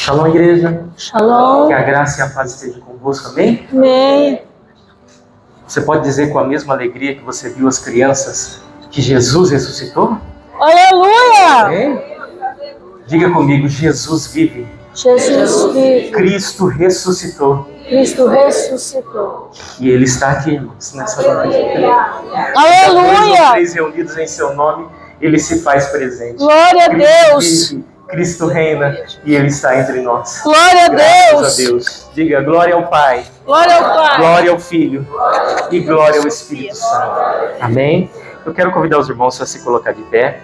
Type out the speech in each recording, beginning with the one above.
Shalom, igreja. Shalom. Que a graça e a paz estejam convosco, amém? Amém. Você pode dizer com a mesma alegria que você viu as crianças que Jesus ressuscitou? Aleluia! Amém? Diga comigo, Jesus vive. Jesus vive. Cristo ressuscitou. Cristo ressuscitou. E Ele está aqui, irmãos, nessa noite. Dois ou Aleluia! três reunidos em seu nome, Ele se faz presente. Glória a Cristo Deus. vive, Cristo reina e Ele está entre nós. Glória a Graças a Deus. Deus. Diga glória ao Pai, Glória ao Pai. glória ao Filho e glória ao Espírito Santo. Amém? Eu quero convidar os irmãos a se colocar de pé.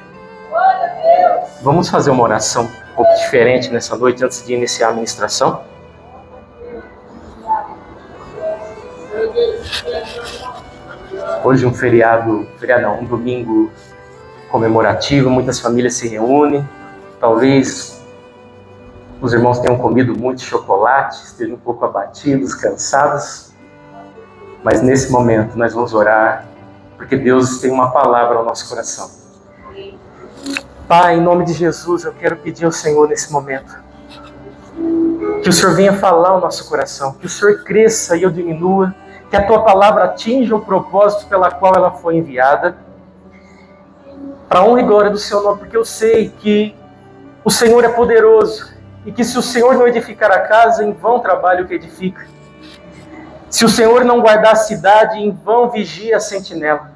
Vamos fazer uma oração um pouco diferente nessa noite antes de iniciar a ministração. Hoje um um domingo comemorativo, muitas famílias se reúnem. Talvez os irmãos tenham comido muito chocolate, estejam um pouco abatidos, cansados. Mas nesse momento nós vamos orar, porque Deus tem uma palavra ao nosso coração. Pai, em nome de Jesus, eu quero pedir ao Senhor nesse momento que o Senhor venha falar ao nosso coração, que o Senhor cresça e eu diminua, que a Tua palavra atinja o propósito pela qual ela foi enviada, para a honra e glória do Seu nome, porque eu sei que o Senhor é poderoso e que se o Senhor não edificar a casa, em vão trabalha o que edifica. Se o Senhor não guardar a cidade, em vão vigia a sentinela.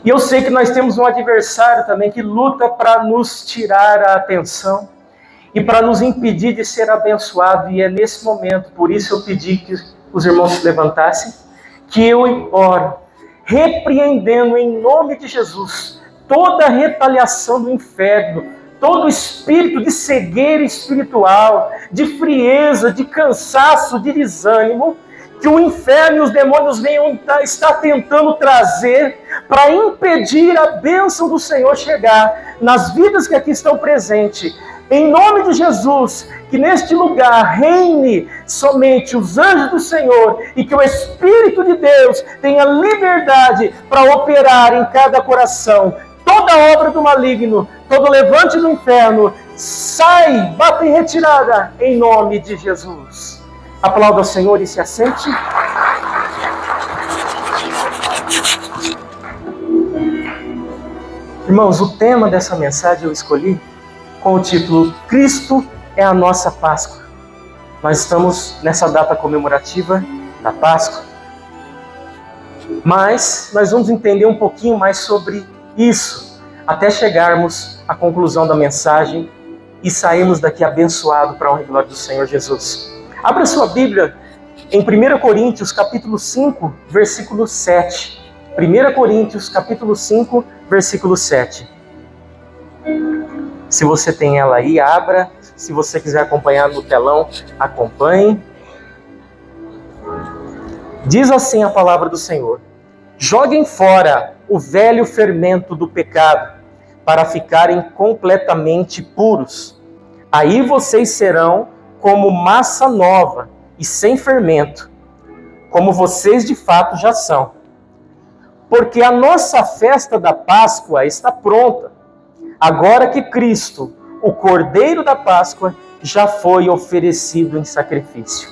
E eu sei que nós temos um adversário também que luta para nos tirar a atenção e para nos impedir de ser abençoado. E é nesse momento, por isso eu pedi que os irmãos se levantassem, que eu oro, repreendendo em nome de Jesus toda a retaliação do inferno, todo espírito de cegueira espiritual, de frieza, de cansaço, de desânimo, que o inferno e os demônios venham estar tentando trazer para impedir a bênção do Senhor chegar nas vidas que aqui estão presentes. Em nome de Jesus, que neste lugar reine somente os anjos do Senhor e que o Espírito de Deus tenha liberdade para operar em cada coração. Toda obra do maligno, todo levante do inferno, sai, bata em retirada, em nome de Jesus. Aplauda o Senhor e se assente. Irmãos, o tema dessa mensagem eu escolhi com o título Cristo é a nossa Páscoa. Nós estamos nessa data comemorativa da Páscoa. Mas nós vamos entender um pouquinho mais sobre isso, até chegarmos à conclusão da mensagem e sairmos daqui abençoados para a honra e glória do Senhor Jesus. Abra sua Bíblia em 1 Coríntios, capítulo 5, versículo 7. 1 Coríntios, capítulo 5, versículo 7. Se você tem ela aí, abra. Se você quiser acompanhar no telão, acompanhe. Diz assim a palavra do Senhor: joguem fora o velho fermento do pecado, para ficarem completamente puros. Aí vocês serão como massa nova e sem fermento, como vocês de fato já são. Porque a nossa festa da Páscoa está pronta, agora que Cristo, o Cordeiro da Páscoa, já foi oferecido em sacrifício.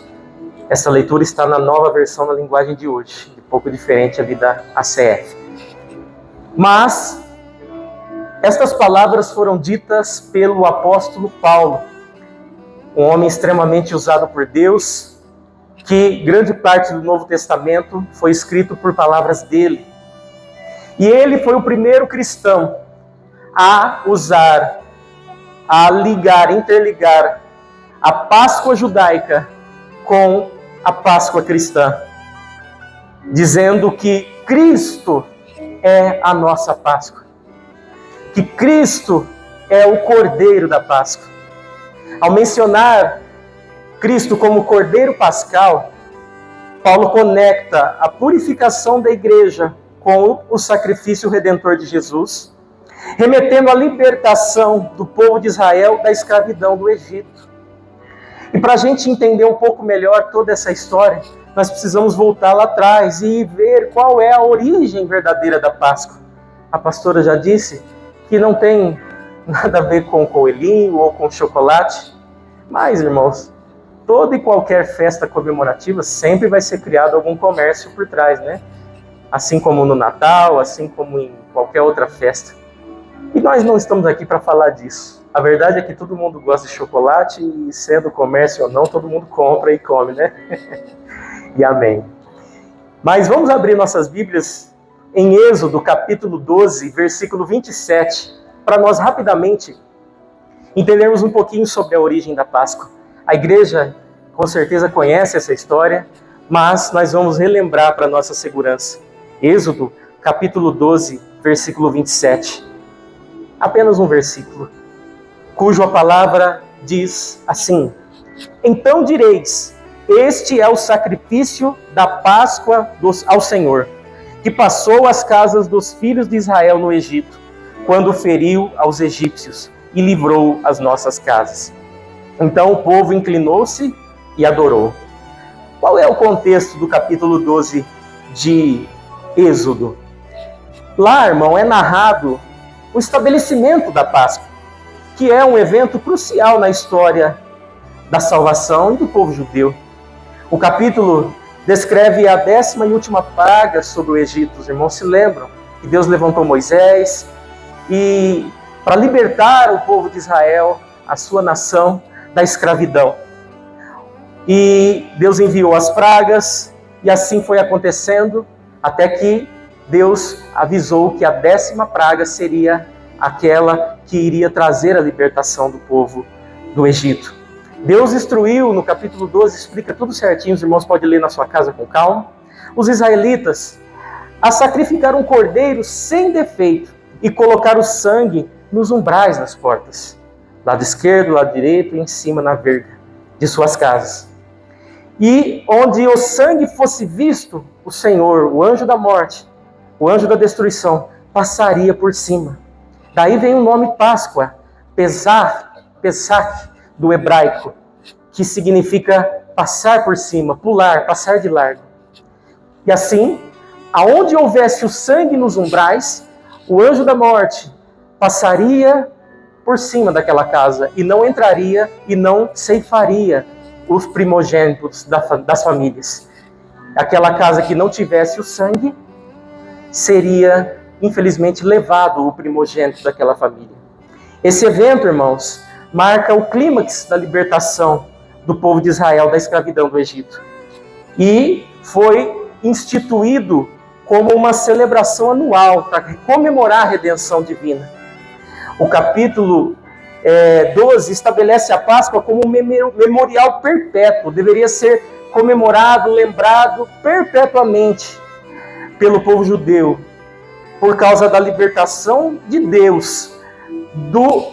Essa leitura está na nova versão na linguagem de hoje, um pouco diferente ali da ACF. Mas estas palavras foram ditas pelo apóstolo Paulo, um homem extremamente usado por Deus, que grande parte do Novo Testamento foi escrito por palavras dele. E ele foi o primeiro cristão a usar, interligar a Páscoa judaica com a Páscoa cristã, dizendo que Cristo é a nossa Páscoa, que Cristo é o Cordeiro da Páscoa. Ao mencionar Cristo como Cordeiro Pascal, Paulo conecta a purificação da igreja com o sacrifício redentor de Jesus, remetendo à libertação do povo de Israel da escravidão do Egito. E para a gente entender um pouco melhor toda essa história, nós precisamos voltar lá atrás e ver qual é a origem verdadeira da Páscoa. A pastora já disse que não tem nada a ver com coelhinho ou com chocolate, Mas, irmãos, toda e qualquer festa comemorativa sempre vai ser criado algum comércio por trás, né? Assim como no Natal, assim como em qualquer outra festa. E nós não estamos aqui para falar disso. A verdade é que todo mundo gosta de chocolate e, sendo comércio ou não, todo mundo compra e come, né? E amém. Mas vamos abrir nossas Bíblias em Êxodo, capítulo 12, versículo 27, para nós rapidamente entendermos um pouquinho sobre a origem da Páscoa. A igreja com certeza conhece essa história, mas nós vamos relembrar para nossa segurança. Êxodo, capítulo 12, versículo 27. Apenas um versículo, cuja palavra diz assim: Então direis, este é o sacrifício da Páscoa ao Senhor, que passou as casas dos filhos de Israel no Egito, quando feriu aos egípcios e livrou as nossas casas. Então o povo inclinou-se e adorou. Qual é o contexto do capítulo 12 de Êxodo? Lá, irmão, é narrado o estabelecimento da Páscoa, que é um evento crucial na história da salvação e do povo judeu. O capítulo descreve a 10ª e última praga sobre o Egito. Os irmãos se lembram que Deus levantou Moisés e para libertar o povo de Israel, a sua nação, da escravidão. E Deus enviou as pragas, e assim foi acontecendo, até que Deus avisou que a 10ª praga seria aquela que iria trazer a libertação do povo do Egito. Deus instruiu, no capítulo 12, explica tudo certinho, os irmãos podem ler na sua casa com calma, os israelitas a sacrificar um cordeiro sem defeito e colocar o sangue nos umbrais das portas, lado esquerdo, lado direito e em cima na verga de suas casas. E onde o sangue fosse visto, o Senhor, o anjo da morte, o anjo da destruição, passaria por cima. Daí vem o nome Páscoa, Pesach, do hebraico, que significa passar por cima, pular, passar de largo. E assim, aonde houvesse o sangue nos umbrais, o anjo da morte passaria por cima daquela casa e não entraria e não ceifaria os primogênitos das famílias. Aquela casa que não tivesse o sangue seria, infelizmente, levado o primogênito daquela família. Esse evento, irmãos, marca o clímax da libertação do povo de Israel da escravidão do Egito. E foi instituído como uma celebração anual para comemorar a redenção divina. O capítulo 12 estabelece a Páscoa como um memorial perpétuo, deveria ser comemorado, lembrado perpetuamente pelo povo judeu, por causa da libertação de Deus,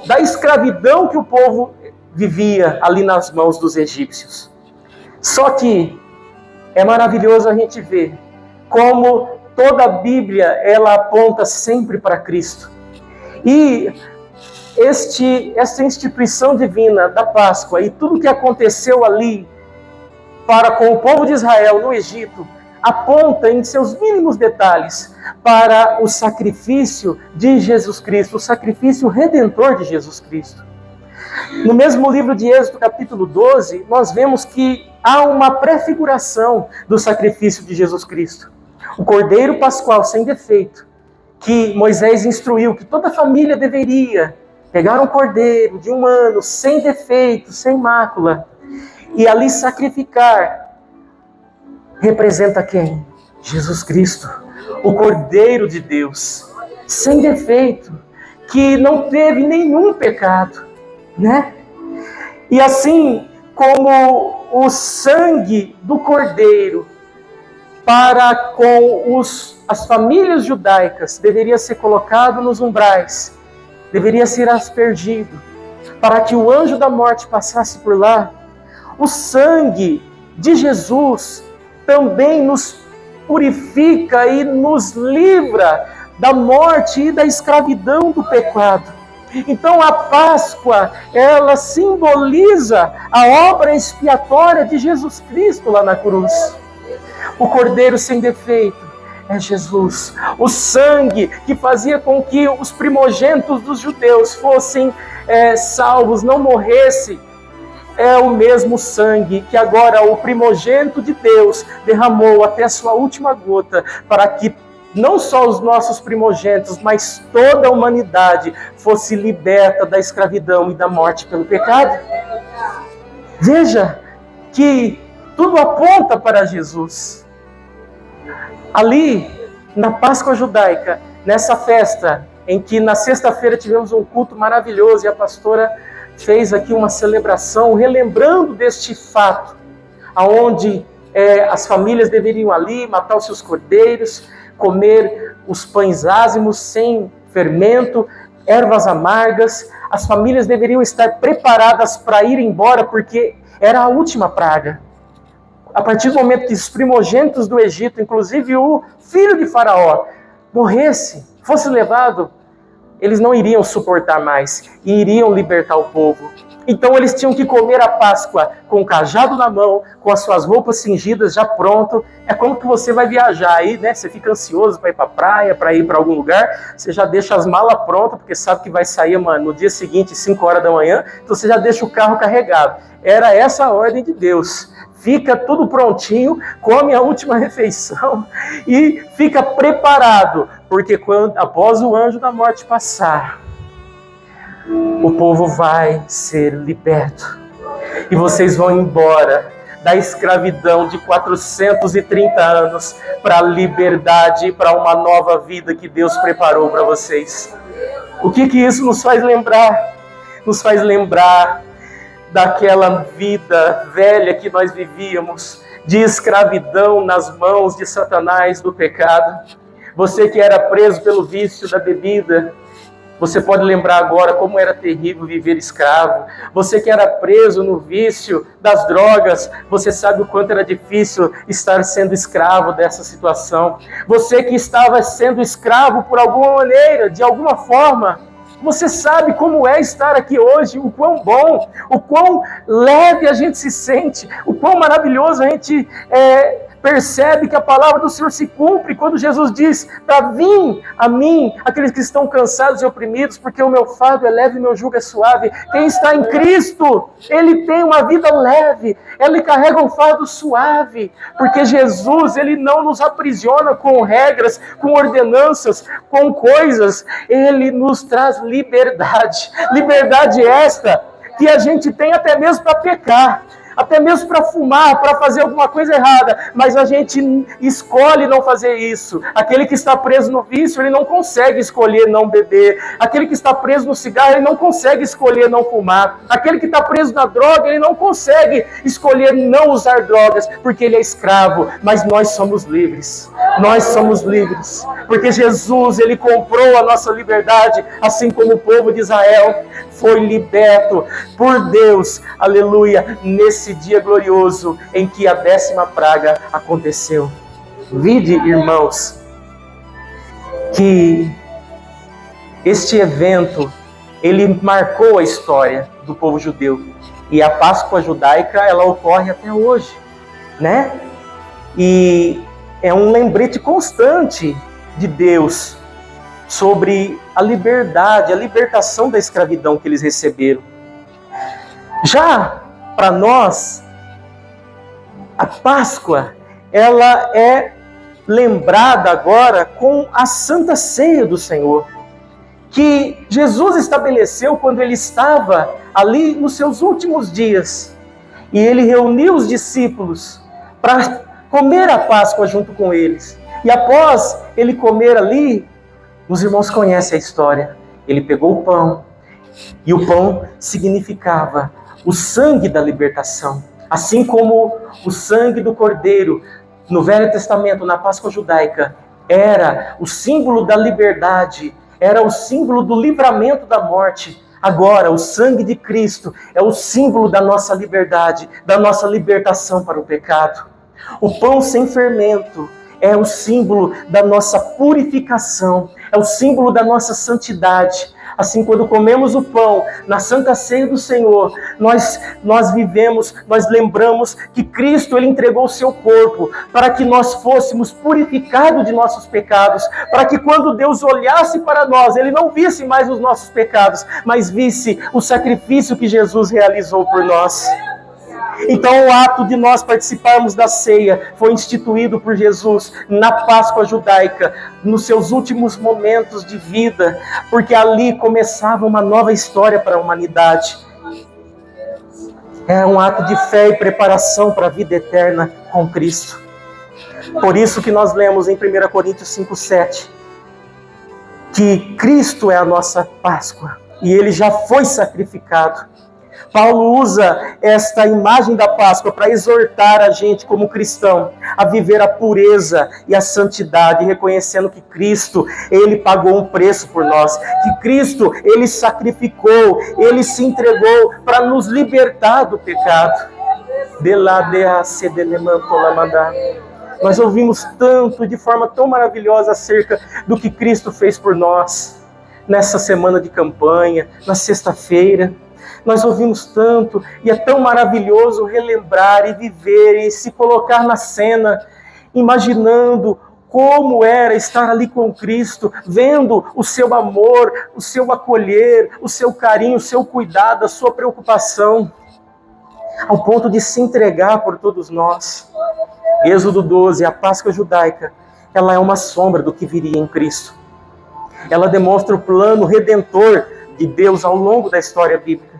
da escravidão que o povo vivia ali nas mãos dos egípcios. Só que é maravilhoso a gente ver como toda a Bíblia ela aponta sempre para Cristo. E esta instituição divina da Páscoa e tudo que aconteceu ali para com o povo de Israel no Egito aponta em seus mínimos detalhes para o sacrifício de Jesus Cristo, o sacrifício redentor de Jesus Cristo. No mesmo livro de Êxodo, capítulo 12, nós vemos que há uma prefiguração do sacrifício de Jesus Cristo. O cordeiro pascual sem defeito, que Moisés instruiu que toda família deveria pegar um cordeiro de 1 ano, sem defeito, sem mácula, e ali sacrificar, representa quem? Jesus Cristo, o Cordeiro de Deus, sem defeito, que não teve nenhum pecado, né? E assim como o sangue do Cordeiro para com as famílias judaicas deveria ser colocado nos umbrais, deveria ser aspergido, para que o anjo da morte passasse por lá, o sangue de Jesus também nos purifica e nos livra da morte e da escravidão do pecado. Então a Páscoa, ela simboliza a obra expiatória de Jesus Cristo lá na cruz. O Cordeiro sem defeito é Jesus. O sangue que fazia com que os primogênitos dos judeus fossem salvos, não morressem, é o mesmo sangue que agora o primogênito de Deus derramou até a sua última gota, para que não só os nossos primogênitos, mas toda a humanidade fosse liberta da escravidão e da morte pelo pecado. Veja que tudo aponta para Jesus. Ali, na Páscoa judaica, nessa festa, em que na sexta-feira tivemos um culto maravilhoso e a pastora fez aqui uma celebração, relembrando deste fato, aonde as famílias deveriam ali matar os seus cordeiros, comer os pães ázimos sem fermento, ervas amargas. As famílias deveriam estar preparadas para ir embora, porque era a última praga. A partir do momento que os primogênitos do Egito, inclusive o filho de Faraó, morresse, fosse levado, eles não iriam suportar mais e iriam libertar o povo. Então eles tinham que comer a Páscoa com o cajado na mão, com as suas roupas cingidas já pronto. É como que você vai viajar aí, né? Você fica ansioso para ir para a praia, para ir para algum lugar, você já deixa as malas prontas, porque sabe que vai sair, mano, no dia seguinte, 5 horas da manhã, então você já deixa o carro carregado. Era essa a ordem de Deus. Fica tudo prontinho, come a última refeição e fica preparado, porque após o anjo da morte passar, o povo vai ser liberto. E vocês vão embora da escravidão de 430 anos para a liberdade, para uma nova vida que Deus preparou para vocês. O que isso nos faz lembrar? Nos faz lembrar daquela vida velha que nós vivíamos, de escravidão nas mãos de Satanás, do pecado. Você que era preso pelo vício da bebida, você pode lembrar agora como era terrível viver escravo. Você que era preso no vício das drogas, você sabe o quanto era difícil estar sendo escravo dessa situação. Você que estava sendo escravo por alguma maneira, de alguma forma, você sabe como é estar aqui hoje, o quão bom, o quão leve a gente se sente, o quão maravilhoso a gente percebe que a palavra do Senhor se cumpre quando Jesus diz para vir a mim, aqueles que estão cansados e oprimidos, porque o meu fardo é leve e meu jugo é suave. Quem está em Cristo, ele tem uma vida leve, ele carrega um fardo suave, porque Jesus, ele não nos aprisiona com regras, com ordenanças, com coisas, ele nos traz liberdade. Liberdade esta que a gente tem até mesmo para pecar, até mesmo para fumar, para fazer alguma coisa errada, mas a gente escolhe não fazer isso. Aquele que está preso no vício, ele não consegue escolher não beber. Aquele que está preso no cigarro, ele não consegue escolher não fumar. Aquele que está preso na droga, ele não consegue escolher não usar drogas, porque ele é escravo, mas nós somos livres. Nós somos livres, porque Jesus, ele comprou a nossa liberdade, assim como o povo de Israel foi liberto por Deus, aleluia, nesse dia glorioso em que a 10ª praga aconteceu. Vide, irmãos, que este evento, ele marcou a história do povo judeu, e a Páscoa judaica, ela ocorre até hoje, né? E é um lembrete constante de Deus sobre a liberdade, a libertação da escravidão que eles receberam. Já para nós, a Páscoa, ela é lembrada agora com a Santa Ceia do Senhor, que Jesus estabeleceu quando ele estava ali nos seus últimos dias, e ele reuniu os discípulos para comer a Páscoa junto com eles. E após ele comer ali, os irmãos conhecem a história. Ele pegou o pão, e o pão significava o sangue da libertação. Assim como o sangue do Cordeiro, no Velho Testamento, na Páscoa judaica, era o símbolo da liberdade, era o símbolo do livramento da morte. Agora, o sangue de Cristo é o símbolo da nossa liberdade, da nossa libertação para o pecado. O pão sem fermento é o símbolo da nossa purificação, é o símbolo da nossa santidade. Assim, quando comemos o pão na Santa Ceia do Senhor, nós vivemos, nós lembramos que Cristo, Ele entregou o seu corpo para que nós fôssemos purificados de nossos pecados, para que quando Deus olhasse para nós, Ele não visse mais os nossos pecados, mas visse o sacrifício que Jesus realizou por nós. Então o ato de nós participarmos da ceia foi instituído por Jesus na Páscoa judaica, nos seus últimos momentos de vida, porque ali começava uma nova história para a humanidade. É um ato de fé e preparação para a vida eterna com Cristo. Por isso que nós lemos em 1 Coríntios 5,7, que Cristo é a nossa Páscoa e Ele já foi sacrificado. Paulo usa esta imagem da Páscoa para exortar a gente como cristão a viver a pureza e a santidade, reconhecendo que Cristo, Ele pagou um preço por nós, que Cristo, Ele sacrificou, Ele se entregou para nos libertar do pecado. Nós ouvimos tanto, de forma tão maravilhosa, acerca do que Cristo fez por nós, nessa semana de campanha, na sexta-feira. Nós ouvimos tanto, e é tão maravilhoso relembrar e viver e se colocar na cena, imaginando como era estar ali com Cristo, vendo o seu amor, o seu acolher, o seu carinho, o seu cuidado, a sua preocupação, ao ponto de se entregar por todos nós. Êxodo 12, a Páscoa judaica, ela é uma sombra do que viria em Cristo. Ela demonstra o plano redentor de Deus ao longo da história bíblica.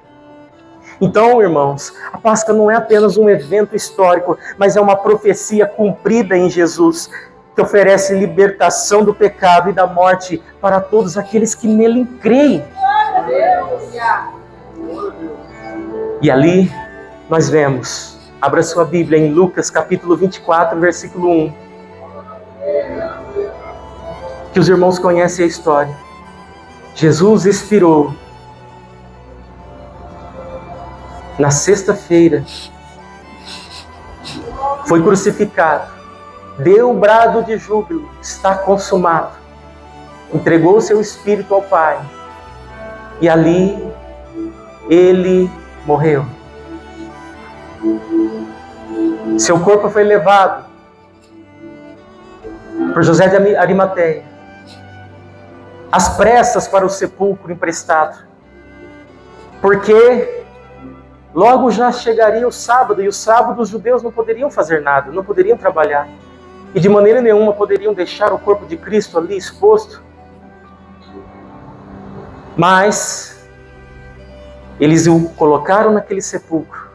Então, irmãos, a Páscoa não é apenas um evento histórico, mas é uma profecia cumprida em Jesus, que oferece libertação do pecado e da morte para todos aqueles que nele creem. E ali nós vemos, abra sua Bíblia em Lucas capítulo 24, versículo 1, que os irmãos conhecem a história. Jesus expirou na sexta-feira, foi crucificado, deu um brado de júbilo, está consumado, entregou o seu espírito ao Pai, e ali ele morreu. Seu corpo foi levado por José de Arimateia, às pressas para o sepulcro emprestado, porque logo já chegaria o sábado, e o sábado os judeus não poderiam fazer nada, não poderiam trabalhar. E de maneira nenhuma poderiam deixar o corpo de Cristo ali exposto. Mas eles o colocaram naquele sepulcro.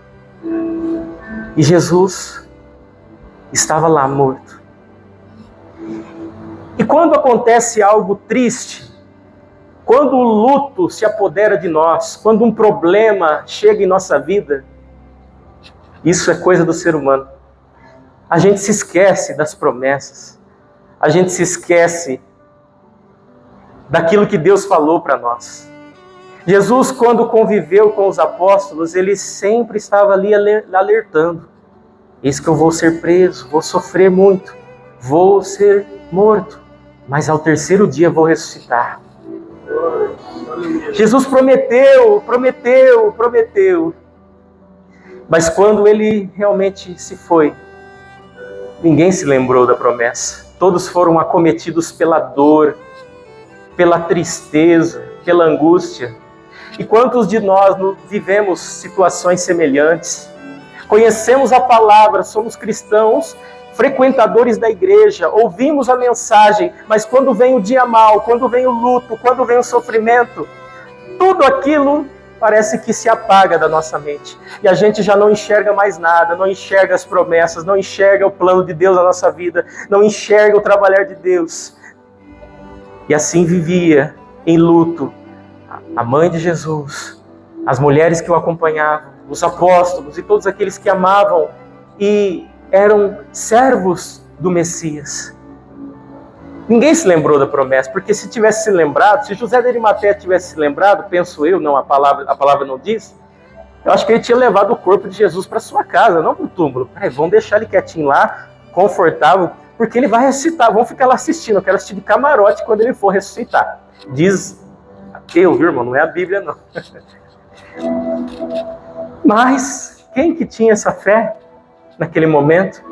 E Jesus estava lá morto. E quando acontece algo triste, quando o luto se apodera de nós, quando um problema chega em nossa vida, isso é coisa do ser humano. A gente se esquece das promessas, a gente se esquece daquilo que Deus falou para nós. Jesus, quando conviveu com os apóstolos, ele sempre estava ali alertando: eis que eu vou ser preso, vou sofrer muito, vou ser morto, mas ao terceiro dia vou ressuscitar. Jesus prometeu. Mas quando ele realmente se foi, ninguém se lembrou da promessa. Todos foram acometidos pela dor, pela tristeza, pela angústia. E quantos de nós vivemos situações semelhantes? Conhecemos a palavra, somos cristãos, frequentadores da igreja, ouvimos a mensagem, mas quando vem o dia mau, quando vem o luto, quando vem o sofrimento, tudo aquilo parece que se apaga da nossa mente. E a gente já não enxerga mais nada, não enxerga as promessas, não enxerga o plano de Deus na nossa vida, não enxerga o trabalhar de Deus. E assim vivia em luto a mãe de Jesus, as mulheres que o acompanhavam, os apóstolos e todos aqueles que amavam e eram servos do Messias. Ninguém se lembrou da promessa, porque se tivesse se lembrado, se José de Arimateia tivesse se lembrado, penso eu, não, a palavra não diz, eu acho que ele tinha levado o corpo de Jesus para sua casa, não para o túmulo. Vamos deixar ele quietinho lá, confortável, porque ele vai ressuscitar, vamos ficar lá assistindo, eu quero assistir de camarote quando ele for ressuscitar. Diz Eu, viu, irmão? Não é a Bíblia, não. Mas quem que tinha essa fé naquele momento?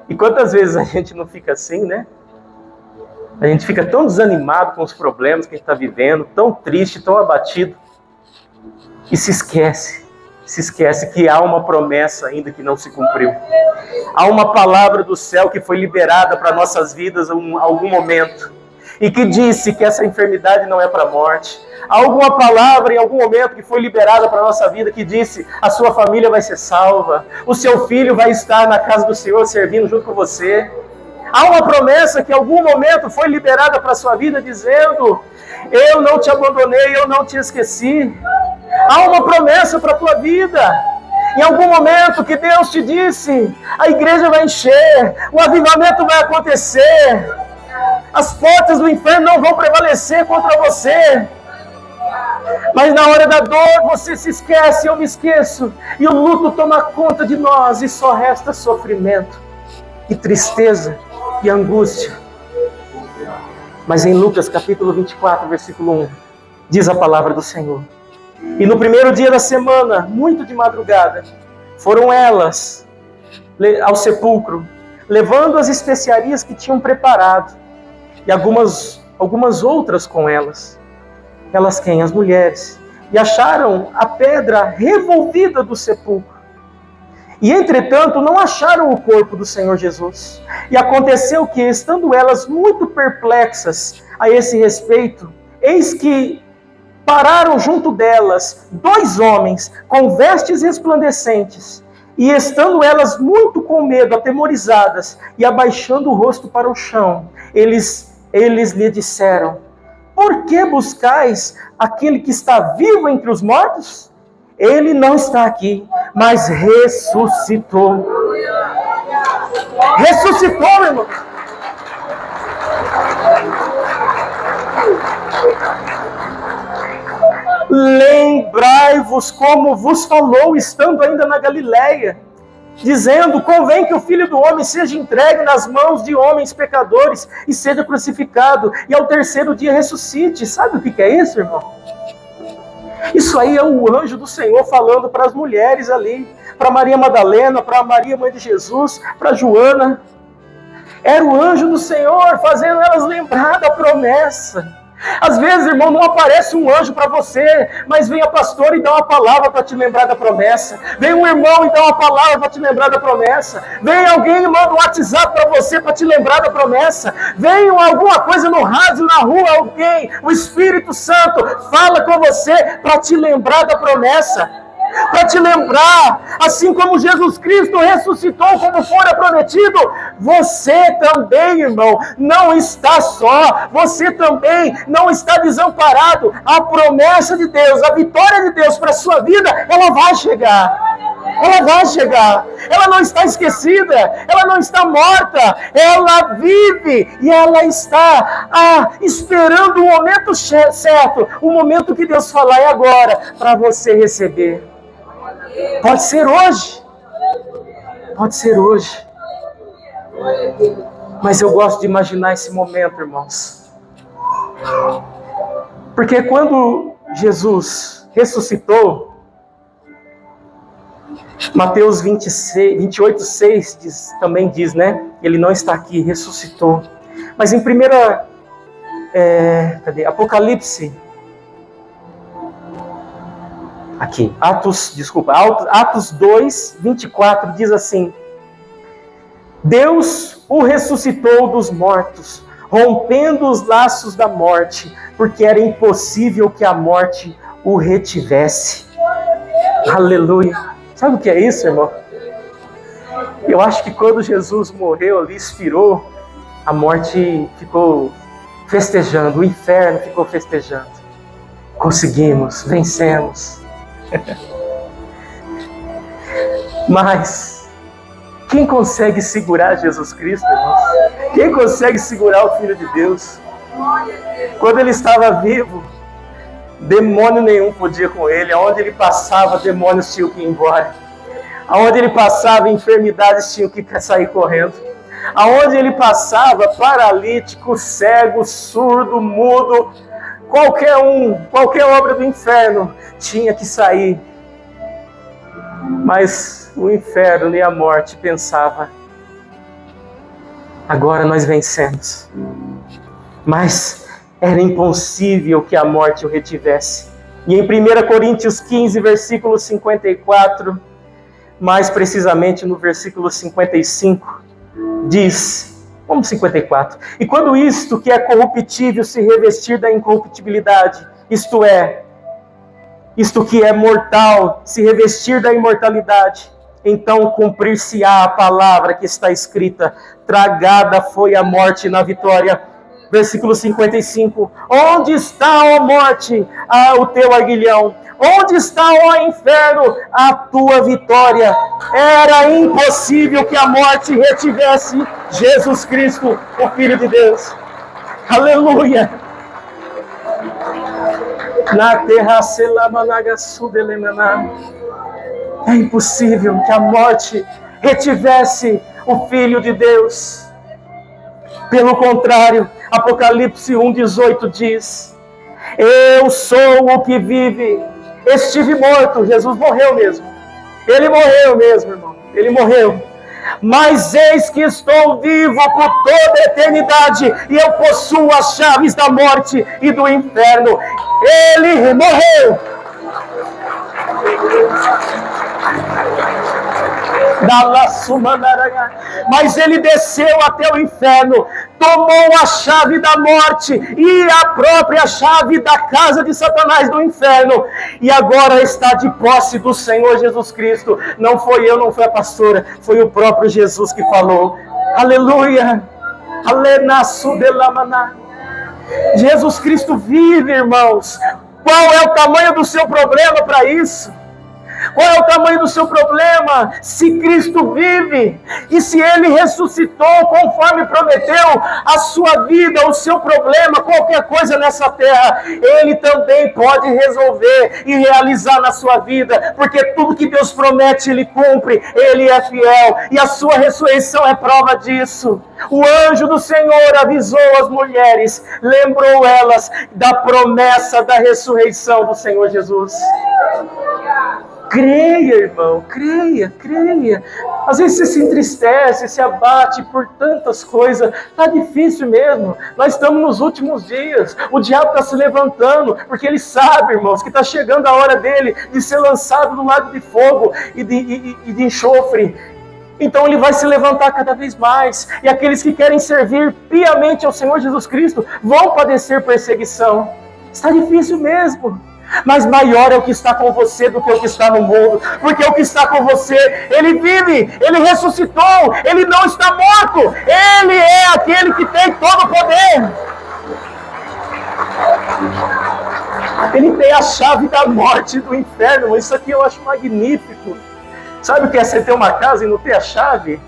E quantas vezes a gente não fica assim, né? A gente fica tão desanimado com os problemas que a gente está vivendo, tão triste, tão abatido, e se esquece que há uma promessa ainda que não se cumpriu. Há uma palavra do céu que foi liberada para nossas vidas em algum momento, e que disse que essa enfermidade não é para a morte. Há alguma palavra em algum momento que foi liberada para a nossa vida que disse: a sua família vai ser salva, o seu filho vai estar na casa do Senhor servindo junto com você. Há uma promessa que em algum momento foi liberada para a sua vida dizendo: eu não te abandonei, eu não te esqueci. Há uma promessa para a tua vida. Em algum momento que Deus te disse: a igreja vai encher, o avivamento vai acontecer, as portas do inferno não vão prevalecer contra você. Mas na hora da dor você se esquece, eu me esqueço, e o luto toma conta de nós, e só resta sofrimento, e tristeza, e angústia. Mas em Lucas capítulo 24, versículo 1, diz a palavra do Senhor: e no primeiro dia da semana, muito de madrugada, foram elas ao sepulcro, levando as especiarias que tinham preparado, e algumas outras com elas. Elas quem? As mulheres. E acharam a pedra revolvida do sepulcro. E entretanto não acharam o corpo do Senhor Jesus. E aconteceu que, estando elas muito perplexas a esse respeito, eis que pararam junto delas 2 homens com vestes resplandecentes. E estando elas muito com medo, atemorizadas, e abaixando o rosto para o chão, eles lhe disseram: por que buscais aquele que está vivo entre os mortos? Ele não está aqui, mas ressuscitou. Ressuscitou, meu irmão. Lembrai-vos como vos falou, estando ainda na Galileia, dizendo: convém que o Filho do Homem seja entregue nas mãos de homens pecadores e seja crucificado, e ao terceiro dia ressuscite. Sabe o que é isso, irmão? Isso aí é o anjo do Senhor falando para as mulheres ali, para Maria Madalena, para Maria, mãe de Jesus, para Joana. Era o anjo do Senhor fazendo elas lembrar da promessa. Às vezes, irmão, não aparece um anjo para você, mas vem a pastora e dá uma palavra para te lembrar da promessa. Vem um irmão e dá uma palavra para te lembrar da promessa. Vem alguém e manda um WhatsApp para você para te lembrar da promessa. Vem alguma coisa no rádio, na rua, alguém, o Espírito Santo fala com você para te lembrar da promessa. Para te lembrar, assim como Jesus Cristo ressuscitou como fora prometido, você também, irmão, não está só, você também não está desamparado. A promessa de Deus, a vitória de Deus para a sua vida, ela vai chegar. Ela vai chegar, ela não está esquecida, ela não está morta, ela vive e ela está esperando o momento certo, o momento que Deus falar é agora, para você receber. Pode ser hoje, mas eu gosto de imaginar esse momento, irmãos, porque quando Jesus ressuscitou, Mateus 28:6 também diz, né? Ele não está aqui, ressuscitou. Mas em Apocalipse, aqui, Atos 2:24 diz assim: Deus o ressuscitou dos mortos, rompendo os laços da morte, porque era impossível que a morte o retivesse. Aleluia! Sabe o que é isso, irmão? Eu acho que quando Jesus morreu ali, expirou, a morte ficou festejando, o inferno ficou festejando. Conseguimos, vencemos. Mas quem consegue segurar Jesus Cristo, irmãos? Quem consegue segurar o Filho de Deus? Quando ele estava vivo, demônio nenhum podia com ele. Aonde ele passava, demônios tinham que ir embora. Aonde ele passava, enfermidades tinham que sair correndo. Aonde ele passava, paralítico, cego, surdo, mudo, qualquer obra do inferno tinha que sair. Mas o inferno e a morte pensava: agora nós vencemos. Mas era impossível que a morte o retivesse. E em 1 Coríntios 15, versículo 54, mais precisamente no versículo 55, diz, vamos 54, e quando isto que é corruptível se revestir da incorruptibilidade, isto que é mortal se revestir da imortalidade, então cumprir-se-á a palavra que está escrita: tragada foi a morte na vitória. Versículo 55, onde está, ó morte, o teu aguilhão? Onde está, ó inferno, a tua vitória? Era impossível que a morte retivesse Jesus Cristo, o Filho de Deus. Aleluia! Na terra é impossível que a morte retivesse o Filho de Deus. Pelo contrário, Apocalipse 1,18 diz: eu sou o que vive. Estive morto. Jesus morreu mesmo. Ele morreu mesmo, irmão. Ele morreu. Mas eis que estou vivo por toda a eternidade, e eu possuo as chaves da morte e do inferno. Ele morreu. Mas ele desceu até o inferno, tomou a chave da morte e a própria chave da casa de Satanás do inferno, e agora está de posse do Senhor Jesus Cristo. Não foi eu, não foi a pastora, foi o próprio Jesus que falou. Aleluia! Jesus Cristo vive, irmãos. Qual é o tamanho do seu problema para isso? Qual é o tamanho do seu problema? Se Cristo vive, e se Ele ressuscitou conforme prometeu, a sua vida, o seu problema, qualquer coisa nessa terra, Ele também pode resolver e realizar na sua vida, porque tudo que Deus promete, Ele cumpre, Ele é fiel, e a sua ressurreição é prova disso. O anjo do Senhor avisou as mulheres, lembrou elas da promessa da ressurreição do Senhor Jesus. Creia, irmão, creia. Às vezes você se entristece, se abate por tantas coisas. Está difícil mesmo. Nós estamos nos últimos dias. O diabo está se levantando, porque ele sabe, irmãos, que está chegando a hora dele de ser lançado no lago de fogo e de enxofre. Então ele vai se levantar cada vez mais. E aqueles que querem servir piamente ao Senhor Jesus Cristo vão padecer perseguição. Está difícil mesmo. Mas maior é o que está com você do que o que está no mundo. Porque o que está com você, Ele vive, Ele ressuscitou, Ele não está morto. Ele é aquele que tem todo o poder. Ele tem a chave da morte e do inferno. Isso aqui eu acho magnífico. Sabe o que é você ter uma casa e não ter a chave?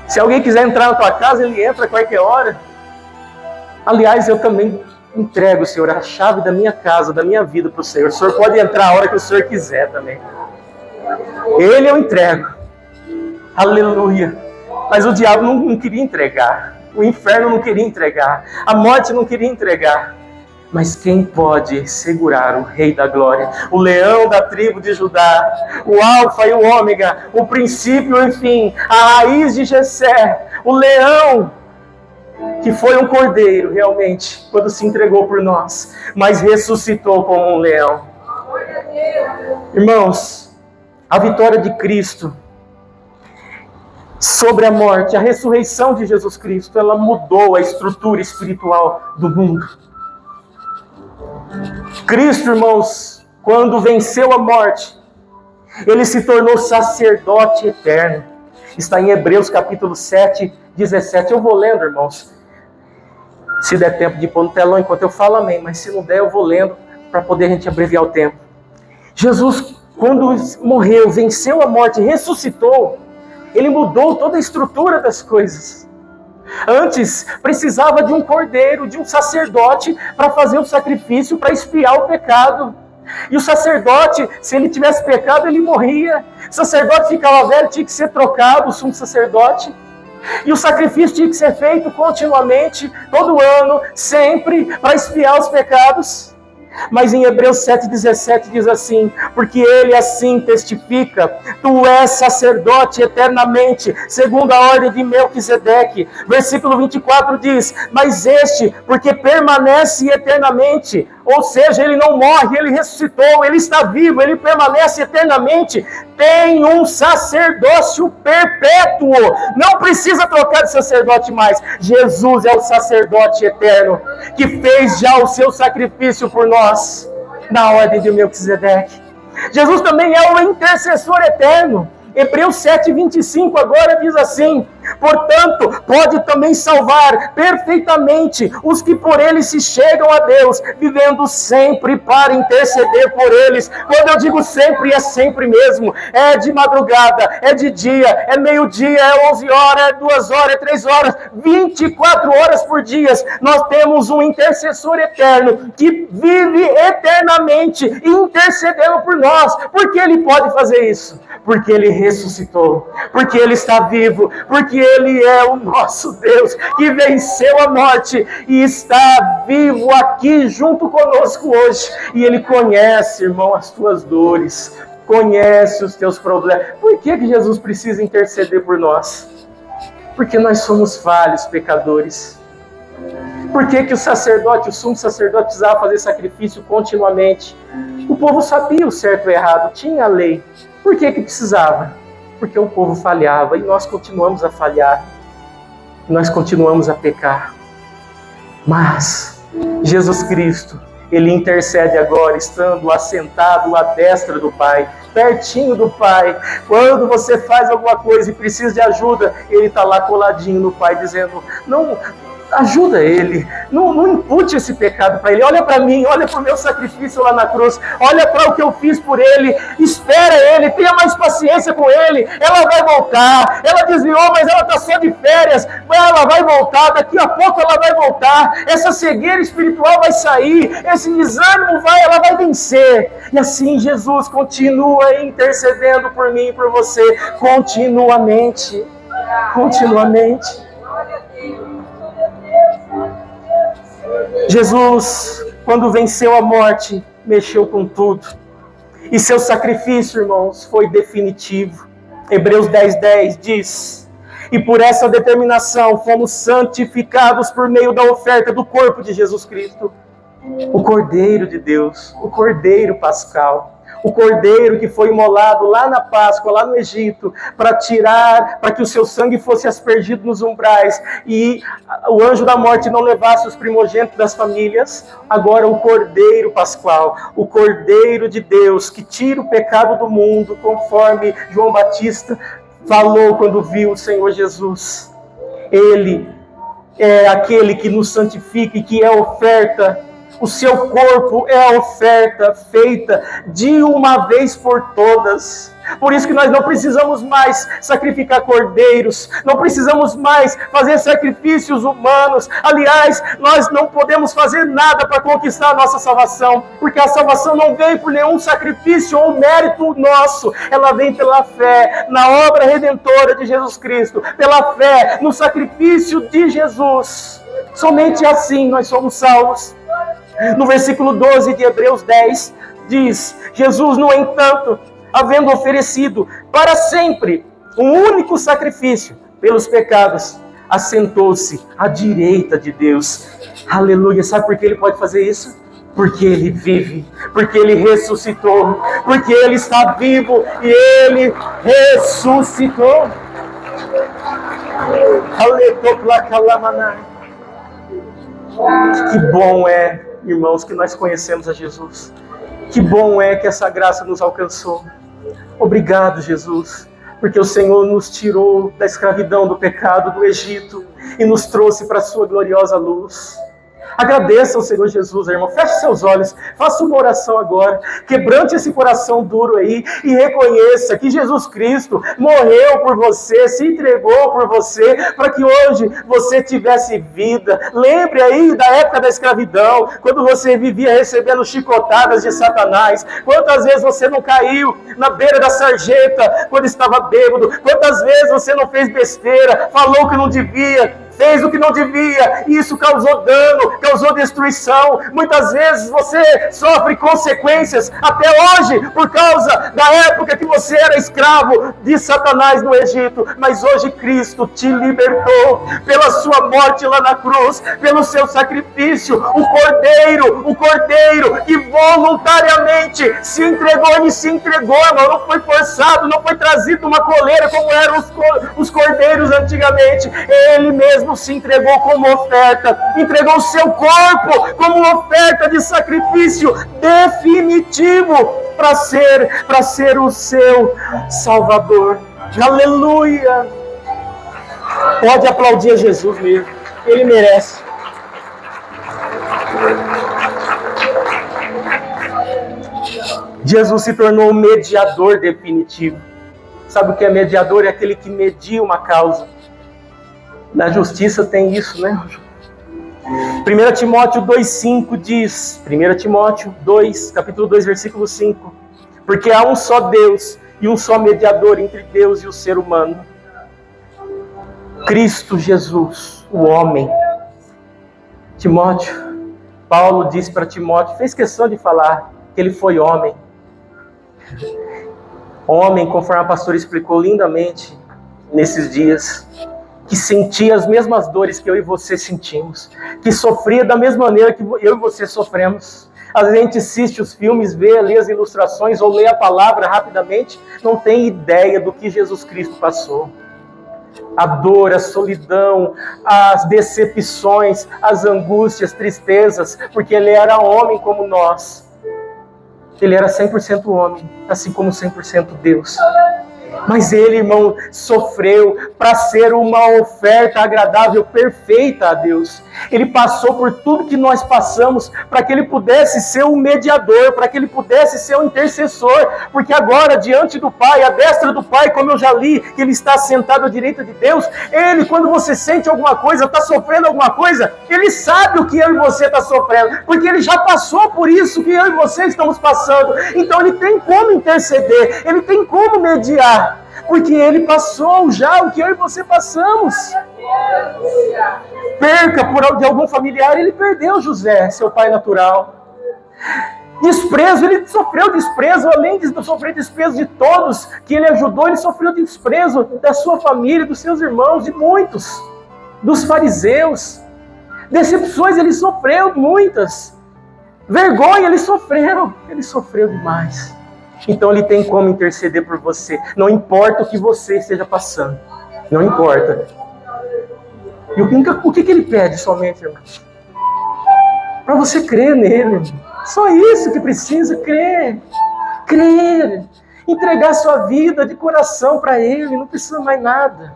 Se alguém quiser entrar na tua casa, ele entra a qualquer hora. Aliás, eu também entrego, Senhor, a chave da minha casa, da minha vida para o Senhor. O Senhor pode entrar a hora que o Senhor quiser também. Ele eu entrego. Aleluia. Mas o diabo não queria entregar. O inferno não queria entregar. A morte não queria entregar. Mas quem pode segurar o Rei da Glória? O leão da tribo de Judá, o alfa e o ômega, o princípio e o fim, a raiz de Jessé, o leão que foi um cordeiro realmente, quando se entregou por nós, mas ressuscitou como um leão. Irmãos, a vitória de Cristo sobre a morte, a ressurreição de Jesus Cristo, ela mudou a estrutura espiritual do mundo. Cristo, irmãos, quando venceu a morte, Ele se tornou sacerdote eterno. Está em Hebreus capítulo 7, 17. Eu vou lendo, irmãos. Se der tempo de pôr no telão enquanto eu falo, amém. Mas se não der, eu vou lendo para poder a gente abreviar o tempo. Jesus, quando morreu, venceu a morte, ressuscitou. Ele mudou toda a estrutura das coisas. Antes, precisava de um cordeiro, de um sacerdote para fazer o sacrifício, para expiar o pecado. E o sacerdote, se ele tivesse pecado, ele morria. O sacerdote ficava velho, tinha que ser trocado, o sumo sacerdote. E o sacrifício tinha que ser feito continuamente, todo ano, sempre, para expiar os pecados. Mas em Hebreus 7,17 diz assim: porque ele assim testifica, tu és sacerdote eternamente, segundo a ordem de Melquisedeque. Versículo 24 diz: mas este, porque permanece eternamente, ou seja, ele não morre, ele ressuscitou, ele está vivo, ele permanece eternamente, tem um sacerdócio perpétuo, não precisa trocar de sacerdote mais. Jesus é o sacerdote eterno, que fez já o seu sacrifício por nós, na ordem de Melquisedeque. Jesus também é o intercessor eterno. Hebreus 7,25 agora diz assim: portanto, pode também salvar perfeitamente os que por ele se chegam a Deus, vivendo sempre para interceder por eles. Quando eu digo sempre, é sempre mesmo. É de madrugada, é de dia, é meio-dia, é 11 horas, é 2 horas, é 3 horas, 24 horas por dia. Nós temos um intercessor eterno que vive eternamente intercedendo por nós. Por que ele pode fazer isso? Porque ele ressuscitou, porque ele está vivo, porque ele é o nosso Deus que venceu a morte e está vivo aqui junto conosco hoje. E ele conhece, irmão, as tuas dores, conhece os teus problemas. Por que Jesus precisa interceder por nós? Porque nós somos falhos, pecadores. Por que o sacerdote, o sumo sacerdote, precisava fazer sacrifício continuamente? O povo sabia o certo e o errado, tinha a lei. Por que precisava? Porque o povo falhava e nós continuamos a falhar. Nós continuamos a pecar. Mas Jesus Cristo, ele intercede agora, estando assentado à destra do Pai, pertinho do Pai. Quando você faz alguma coisa e precisa de ajuda, ele está lá coladinho no Pai, dizendo: não, ajuda ele, não impute esse pecado para ele. Olha para mim, olha para o meu sacrifício lá na cruz, olha para o que eu fiz por ele, espera ele, tenha mais paciência com ele. Ela vai voltar, ela desviou, mas ela está só de férias, ela vai voltar, daqui a pouco ela vai voltar, essa cegueira espiritual vai sair, esse desânimo ela vai vencer. E assim Jesus continua intercedendo por mim e por você, continuamente. Jesus, quando venceu a morte, mexeu com tudo. E seu sacrifício, irmãos, foi definitivo. Hebreus 10:10 diz: e por essa determinação fomos santificados por meio da oferta do corpo de Jesus Cristo, o Cordeiro de Deus, o Cordeiro Pascal. O cordeiro que foi imolado lá na Páscoa, lá no Egito, para que o seu sangue fosse aspergido nos umbrais e o anjo da morte não levasse os primogênitos das famílias. Agora o cordeiro pascual, o cordeiro de Deus que tira o pecado do mundo, conforme João Batista falou quando viu o Senhor Jesus. Ele é aquele que nos santifica e que é oferta. O seu corpo é a oferta feita de uma vez por todas. Por isso que nós não precisamos mais sacrificar cordeiros, não precisamos mais fazer sacrifícios humanos. Aliás, nós não podemos fazer nada para conquistar a nossa salvação, porque a salvação não vem por nenhum sacrifício ou mérito nosso. Ela vem pela fé na obra redentora de Jesus Cristo, pela fé no sacrifício de Jesus. Somente assim nós somos salvos. No versículo 12 de Hebreus 10, diz: Jesus, no entanto, havendo oferecido para sempre um único sacrifício pelos pecados, assentou-se à direita de Deus. Aleluia! Sabe por que ele pode fazer isso? Porque ele vive, porque ele ressuscitou, porque ele está vivo e ele ressuscitou. Que bom é, irmãos, que nós conhecemos a Jesus. Que bom é que essa graça nos alcançou. Obrigado, Jesus, porque o Senhor nos tirou da escravidão, do pecado, do Egito e nos trouxe para a sua gloriosa luz. Agradeça ao Senhor Jesus, irmão. Feche seus olhos. Faça uma oração agora. Quebrante esse coração duro aí e reconheça que Jesus Cristo morreu por você, se entregou por você, para que hoje você tivesse vida. Lembre aí da época da escravidão, quando você vivia recebendo chicotadas de Satanás. Quantas vezes você não caiu na beira da sarjeta quando estava bêbado? Quantas vezes você não fez besteira, falou o que não devia, fez o que não devia, e isso causou dano, causou destruição. Muitas vezes você sofre consequências até hoje por causa da época que você era escravo de Satanás no Egito. Mas hoje Cristo te libertou pela sua morte lá na cruz, pelo seu sacrifício. O Cordeiro que voluntariamente se entregou, ele se entregou, não foi forçado, não foi trazido uma coleira como eram os cordeiros antigamente. Ele mesmo se entregou como oferta, entregou o seu corpo como oferta de sacrifício definitivo para ser o seu Salvador. Aleluia! Pode aplaudir a Jesus mesmo, ele merece. Jesus se tornou o mediador definitivo. Sabe o que é mediador? É aquele que media uma causa. Na justiça tem isso, né? 1 Timóteo 2,5 diz, 1 Timóteo 2, capítulo 2, versículo 5, porque há um só Deus e um só mediador entre Deus e o ser humano, Cristo Jesus, o homem. Timóteo, Paulo disse para Timóteo, fez questão de falar que ele foi homem. Homem, conforme a pastora explicou lindamente nesses dias, que sentia as mesmas dores que eu e você sentimos, que sofria da mesma maneira que eu e você sofremos. Às vezes a gente assiste os filmes, vê ali as ilustrações ou lê a palavra rapidamente, não tem ideia do que Jesus Cristo passou. A dor, a solidão, as decepções, as angústias, tristezas, porque ele era homem como nós. Ele era 100% homem, assim como 100% Deus. Mas ele, irmão, sofreu para ser uma oferta agradável, perfeita a Deus. Ele passou por tudo que nós passamos para que ele pudesse ser o mediador, para que ele pudesse ser o intercessor. Porque agora, diante do Pai, à destra do Pai, como eu já li, que ele está sentado à direita de Deus, ele, quando você sente alguma coisa, está sofrendo alguma coisa, ele sabe o que eu e você está sofrendo, porque ele já passou por isso que eu e você estamos passando. Então ele tem como interceder, ele tem como mediar. Porque ele passou já o que eu e você passamos. Perca de algum familiar, ele perdeu José, seu pai natural. Desprezo, ele sofreu desprezo, além de sofrer desprezo de todos que ele ajudou, ele sofreu desprezo da sua família, dos seus irmãos, de muitos, dos fariseus. Decepções ele sofreu muitas. Vergonha ele sofreu demais. Então ele tem como interceder por você. Não importa o que você esteja passando. Não importa. E o que ele pede somente, irmão? Para você crer nele, irmão. Só isso que precisa, crer. Crer. Entregar sua vida de coração para ele, não precisa mais nada.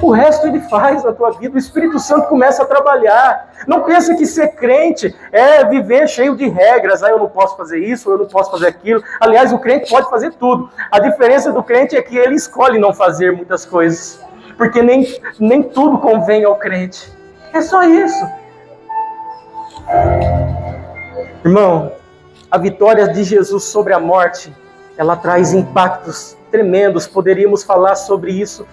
O resto ele faz na tua vida, o Espírito Santo começa a trabalhar. Não pensa que ser crente é viver cheio de regras. Eu não posso fazer isso, eu não posso fazer aquilo. Aliás, o crente pode fazer tudo. A diferença do crente é que ele escolhe não fazer muitas coisas. Porque nem tudo convém ao crente. É só isso. Irmão, a vitória de Jesus sobre a morte, ela traz impactos tremendos. Poderíamos falar sobre isso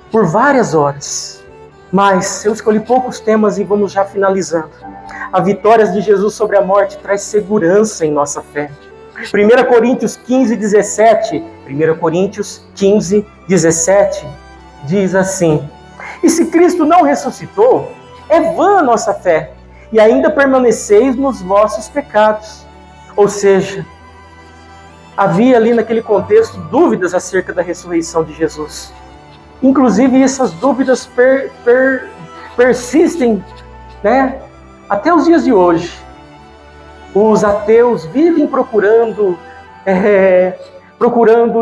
por várias horas. Mas eu escolhi poucos temas e vamos já finalizando. A vitória de Jesus sobre a morte traz segurança em nossa fé. 1 Coríntios 15, 17. 1 Coríntios 15, 17 diz assim: e se Cristo não ressuscitou, é vã a nossa fé, e ainda permaneceis nos vossos pecados. Ou seja, havia ali naquele contexto dúvidas acerca da ressurreição de Jesus. Inclusive essas dúvidas persistem, né, até os dias de hoje. Os ateus vivem procurando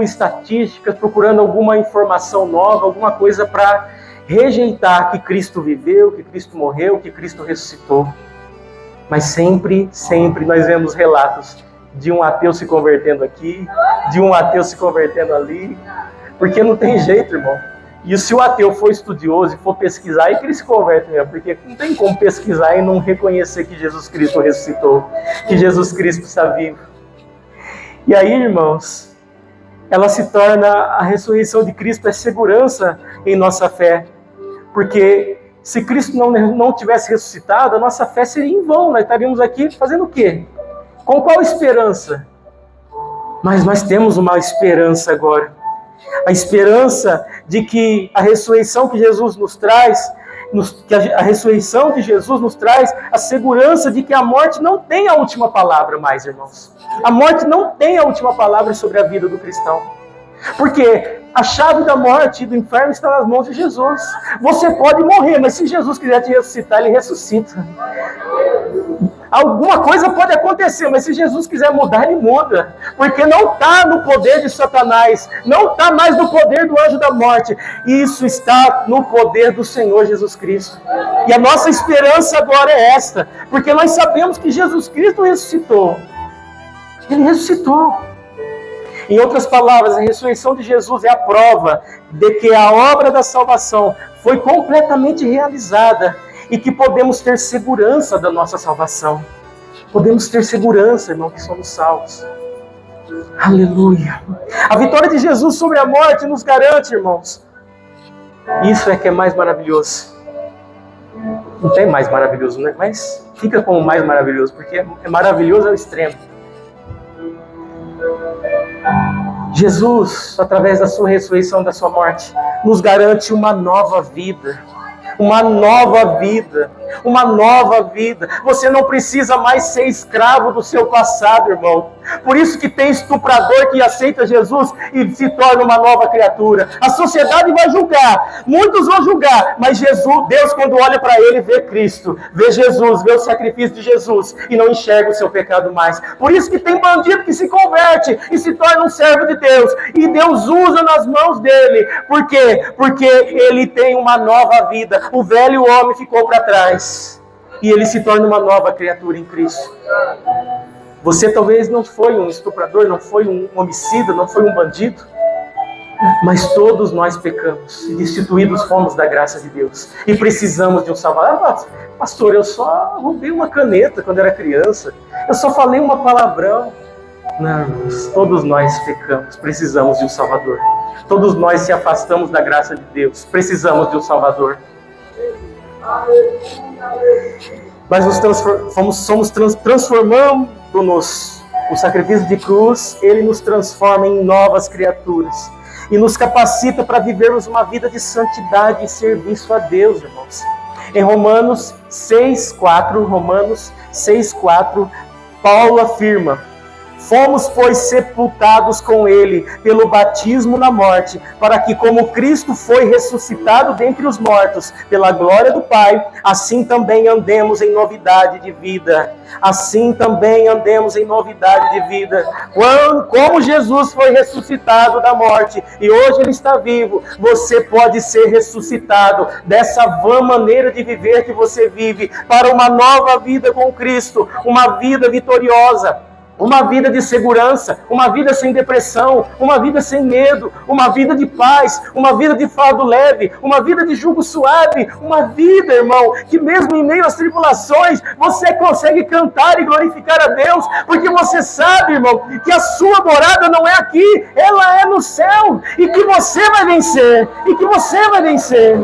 estatísticas, procurando alguma informação nova, alguma coisa para rejeitar que Cristo viveu, que Cristo morreu, que Cristo ressuscitou. Mas sempre nós vemos relatos de um ateu se convertendo aqui, de um ateu se convertendo ali, porque não tem jeito, irmão. E se o ateu for estudioso e for pesquisar, aí que ele se converte mesmo, porque não tem como pesquisar e não reconhecer que Jesus Cristo ressuscitou, que Jesus Cristo está vivo. E aí, irmãos, ela se torna, a ressurreição de Cristo é segurança em nossa fé, porque se Cristo não tivesse ressuscitado, a nossa fé seria em vão, nós estaríamos aqui fazendo o quê? Com qual esperança? Mas nós temos uma esperança agora. A esperança de que a ressurreição que Jesus nos traz, a ressurreição de Jesus nos traz a segurança de que a morte não tem a última palavra mais, irmãos. A morte não tem a última palavra sobre a vida do cristão. Porque a chave da morte e do inferno está nas mãos de Jesus. Você pode morrer, mas se Jesus quiser te ressuscitar, Ele ressuscita. Alguma coisa pode acontecer, mas se Jesus quiser mudar, Ele muda. Porque não está no poder de Satanás, não está mais no poder do anjo da morte. Isso está no poder do Senhor Jesus Cristo. E a nossa esperança agora é esta, porque nós sabemos que Jesus Cristo ressuscitou. Ele ressuscitou. Em outras palavras, a ressurreição de Jesus é a prova de que a obra da salvação foi completamente realizada e que podemos ter segurança da nossa salvação. Podemos ter segurança, irmão, que somos salvos. Aleluia! A vitória de Jesus sobre a morte nos garante, irmãos. Isso é que é mais maravilhoso. Não tem mais maravilhoso, né? Mas fica como mais maravilhoso, porque é maravilhoso ao extremo. Jesus, através da sua ressurreição, da sua morte, nos garante uma nova vida. Uma nova vida. Uma nova vida. Você não precisa mais ser escravo do seu passado, irmão. Por isso que tem estuprador que aceita Jesus e se torna uma nova criatura. A sociedade vai julgar. Muitos vão julgar. Mas Jesus, Deus, quando olha para ele, vê Cristo. Vê Jesus, vê o sacrifício de Jesus. E não enxerga o seu pecado mais. Por isso que tem bandido que se converte e se torna um servo de Deus. E Deus usa nas mãos dele. Por quê? Porque ele tem uma nova vida. O velho homem ficou para trás. E ele se torna uma nova criatura em Cristo. Você talvez não foi um estuprador, não foi um homicida, não foi um bandido. Mas todos nós pecamos. E destituídos fomos da graça de Deus. E precisamos de um Salvador. Pastor, eu só roubei uma caneta quando era criança. Eu só falei uma palavrão. Não, irmãos, todos nós pecamos. Precisamos de um Salvador. Todos nós se afastamos da graça de Deus. Precisamos de um Salvador. Mas transformando-nos. O sacrifício de cruz, ele nos transforma em novas criaturas e nos capacita para vivermos uma vida de santidade e serviço a Deus, irmãos. Em Romanos 6,4, Paulo afirma: fomos, pois, sepultados com ele pelo batismo na morte, para que, como Cristo foi ressuscitado dentre os mortos pela glória do Pai, assim também andemos em novidade de vida. Assim também andemos em novidade de vida. Como Jesus foi ressuscitado da morte e hoje ele está vivo, você pode ser ressuscitado dessa vã maneira de viver que você vive para uma nova vida com Cristo, uma vida vitoriosa. Uma vida de segurança, uma vida sem depressão, uma vida sem medo, uma vida de paz, uma vida de fardo leve, uma vida de jugo suave, uma vida, irmão, que mesmo em meio às tribulações, você consegue cantar e glorificar a Deus, porque você sabe, irmão, que a sua morada não é aqui, ela é no céu, e que você vai vencer, e que você vai vencer.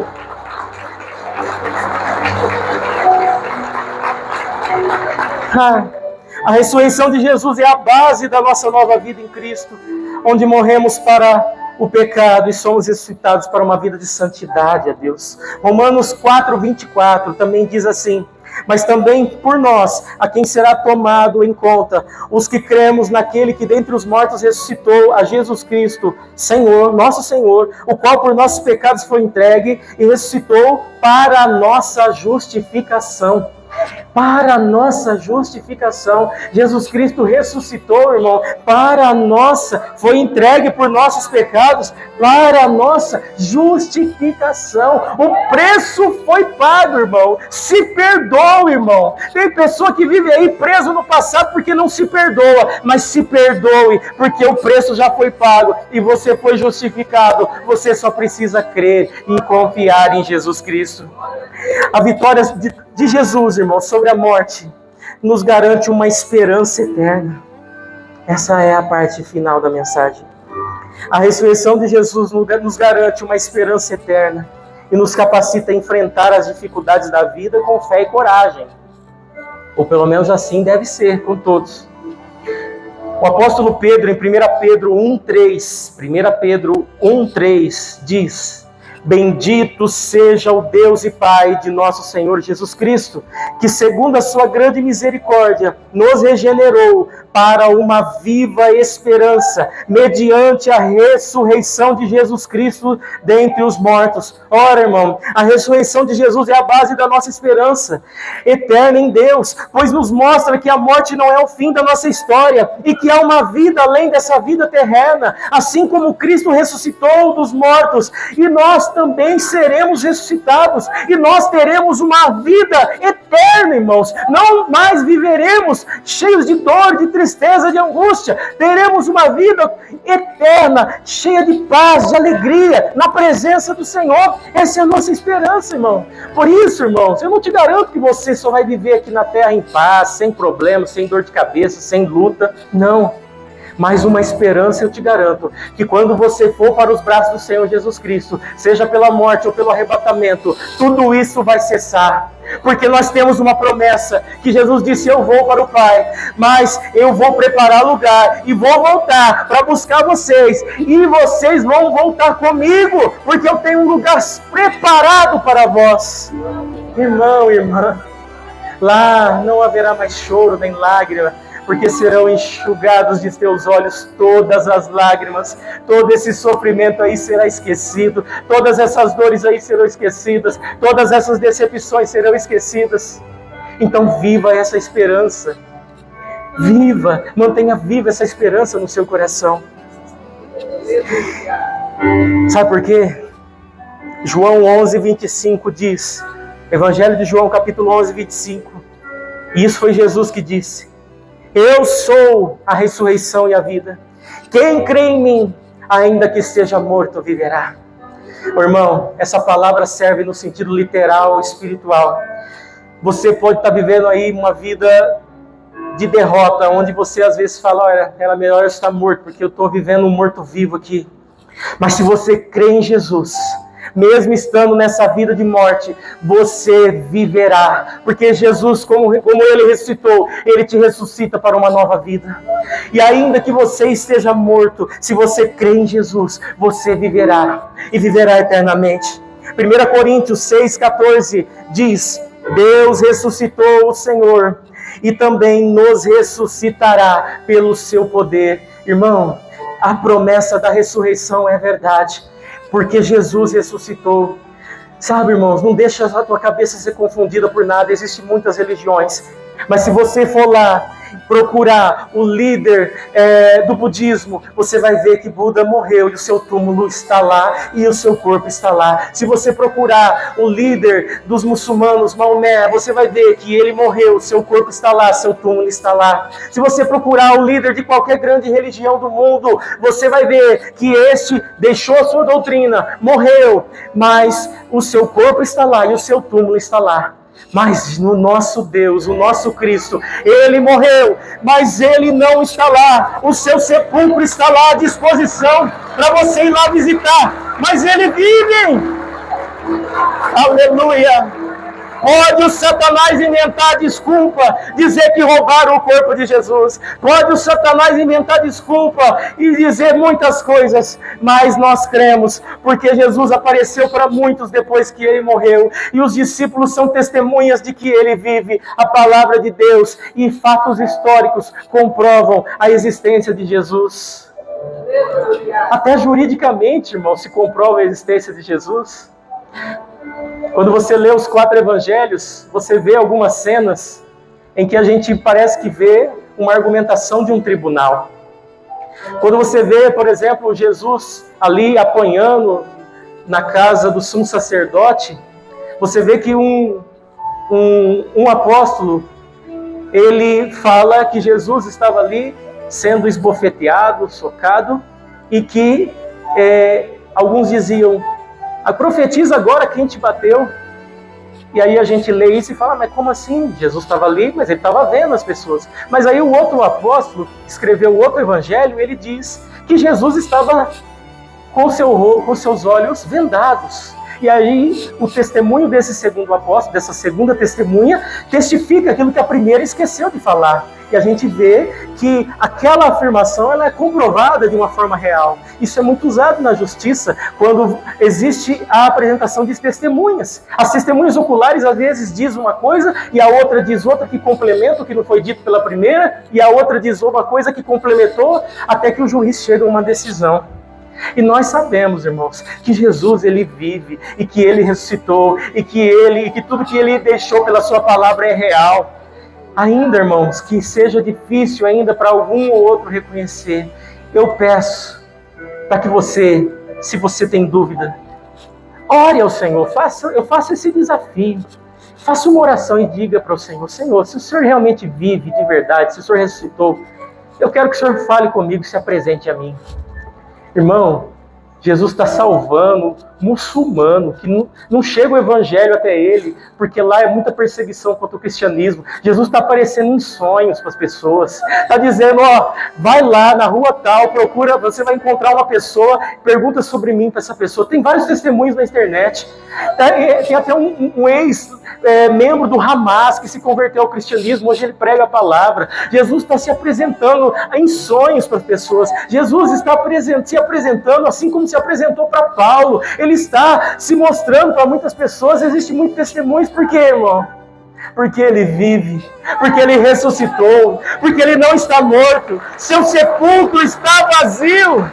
A ressurreição de Jesus é a base da nossa nova vida em Cristo, onde morremos para o pecado e somos ressuscitados para uma vida de santidade a Deus. Romanos 4:24 também diz assim: mas também por nós, a quem será tomado em conta, os que cremos naquele que dentre os mortos ressuscitou, a Jesus Cristo, Senhor, nosso Senhor, o qual por nossos pecados foi entregue e ressuscitou para a nossa justificação. Para a nossa justificação. Jesus Cristo ressuscitou, irmão, para a nossa, foi entregue por nossos pecados, para a nossa justificação. O preço foi pago, irmão. Se perdoa, irmão. Tem pessoa que vive aí preso no passado porque não se perdoa, mas se perdoe, porque o preço já foi pago e você foi justificado. Você só precisa crer e confiar em Jesus Cristo. A vitória de Jesus, irmão, sobre a morte, nos garante uma esperança eterna. Essa é a parte final da mensagem. A ressurreição de Jesus nos garante uma esperança eterna e nos capacita a enfrentar as dificuldades da vida com fé e coragem. Ou pelo menos assim deve ser com todos. O apóstolo Pedro, em 1 Pedro 1,3, diz: Bendito seja o Deus e Pai de nosso Senhor Jesus Cristo, que segundo a sua grande misericórdia, nos regenerou para uma viva esperança, mediante a ressurreição de Jesus Cristo dentre os mortos. Ora, irmão, a ressurreição de Jesus é a base da nossa esperança eterna em Deus, pois nos mostra que a morte não é o fim da nossa história, e que há uma vida além dessa vida terrena, assim como Cristo ressuscitou dos mortos, e nós também seremos ressuscitados, e nós teremos uma vida eterna, irmãos. Não mais viveremos cheios de dor, de tristeza, de angústia. Teremos uma vida eterna, cheia de paz, de alegria, na presença do Senhor. Essa é a nossa esperança, irmão. Por isso, irmãos, eu não te garanto que você só vai viver aqui na terra em paz, sem problemas, sem dor de cabeça, sem luta. Não. Mas uma esperança eu te garanto, que quando você for para os braços do Senhor Jesus Cristo, seja pela morte ou pelo arrebatamento, tudo isso vai cessar. Porque nós temos uma promessa, que Jesus disse: eu vou para o Pai, mas eu vou preparar lugar e vou voltar para buscar vocês, e vocês vão voltar comigo, porque eu tenho um lugar preparado para vós. Irmão, irmã, lá não haverá mais choro nem lágrima, porque serão enxugados de teus olhos todas as lágrimas. Todo esse sofrimento aí será esquecido, todas essas dores aí serão esquecidas, todas essas decepções serão esquecidas. Então viva essa esperança, viva, mantenha viva essa esperança no seu coração. Sabe por quê? João 11:25 diz, Evangelho de João capítulo 11:25, e isso foi Jesus que disse: eu sou a ressurreição e a vida. Quem crê em mim, ainda que esteja morto, viverá. Irmão, essa palavra serve no sentido literal, espiritual. Você pode estar vivendo aí uma vida de derrota, onde você às vezes fala: olha, era melhor eu estar morto, porque eu estou vivendo um morto-vivo aqui. Mas se você crê em Jesus, mesmo estando nessa vida de morte, você viverá. Porque Jesus, como Ele ressuscitou, Ele te ressuscita para uma nova vida. E ainda que você esteja morto, se você crê em Jesus, você viverá. E viverá eternamente. 1 Coríntios 6,14 diz: Deus ressuscitou o Senhor e também nos ressuscitará pelo seu poder. Irmão, a promessa da ressurreição é verdade, porque Jesus ressuscitou. Sabe, irmãos, não deixa a tua cabeça ser confundida por nada. Existem muitas religiões, mas se você for lá procurar o líder do budismo, você vai ver que Buda morreu e o seu túmulo está lá e o seu corpo está lá. Se você procurar o líder dos muçulmanos, Maomé, você vai ver que ele morreu, seu corpo está lá, seu túmulo está lá. Se você procurar o líder de qualquer grande religião do mundo, você vai ver que este deixou a sua doutrina, morreu, mas o seu corpo está lá e o seu túmulo está lá. Mas no nosso Deus, o nosso Cristo, Ele morreu, mas Ele não está lá. O seu sepulcro está lá à disposição para você ir lá visitar. Mas Ele vive. Aleluia. Pode o Satanás inventar desculpa, dizer que roubaram o corpo de Jesus. Pode o Satanás inventar desculpa e dizer muitas coisas. Mas nós cremos, porque Jesus apareceu para muitos depois que Ele morreu. E os discípulos são testemunhas de que Ele vive. A palavra de Deus e fatos históricos comprovam a existência de Jesus. Até juridicamente, irmão, se comprova a existência de Jesus. Quando você lê os 4 evangelhos, você vê algumas cenas em que a gente parece que vê uma argumentação de um tribunal. Quando você vê, por exemplo, Jesus ali apanhando na casa do sumo sacerdote, você vê que um apóstolo, ele fala que Jesus estava ali sendo esbofeteado, socado, e que alguns diziam, profetiza agora quem te bateu. E aí a gente lê isso e fala, mas como assim? Jesus estava ali, mas ele estava vendo as pessoas. Mas aí o outro apóstolo, que escreveu o outro evangelho, ele diz que Jesus estava com seus olhos vendados. E aí o testemunho desse segundo apóstolo, dessa segunda testemunha, testifica aquilo que a primeira esqueceu de falar. E a gente vê que aquela afirmação ela é comprovada de uma forma real. Isso é muito usado na justiça quando existe a apresentação de testemunhas. As testemunhas oculares às vezes dizem uma coisa e a outra diz outra que complementa o que não foi dito pela primeira, e a outra diz uma coisa que complementou, até que o juiz chega a uma decisão. E nós sabemos, irmãos, que Jesus ele vive e que ele ressuscitou e que tudo que ele deixou pela sua palavra é real. Ainda, irmãos, que seja difícil ainda para algum ou outro reconhecer, eu peço para que você, se você tem dúvida, ore ao Senhor, eu faço esse desafio. Faça uma oração e diga para o Senhor, Senhor, se o Senhor realmente vive de verdade, se o Senhor ressuscitou, eu quero que o Senhor fale comigo, se apresente a mim. Irmão, Jesus está salvando muçulmano, que não chega o evangelho até ele, porque lá é muita perseguição contra o cristianismo. Jesus está aparecendo em sonhos para as pessoas. Está dizendo, vai lá na rua tal, procura, você vai encontrar uma pessoa, pergunta sobre mim para essa pessoa. Tem vários testemunhos na internet. Tem até um ex-membro do Hamas que se converteu ao cristianismo, hoje ele prega a palavra. Jesus está se apresentando em sonhos para as pessoas. Jesus está se apresentando assim como se apresentou para Paulo. Ele está se mostrando para muitas pessoas. Existem muitos testemunhos. Por quê, irmão? Porque ele vive, porque ele ressuscitou, porque ele não está morto. Seu sepulcro está vazio.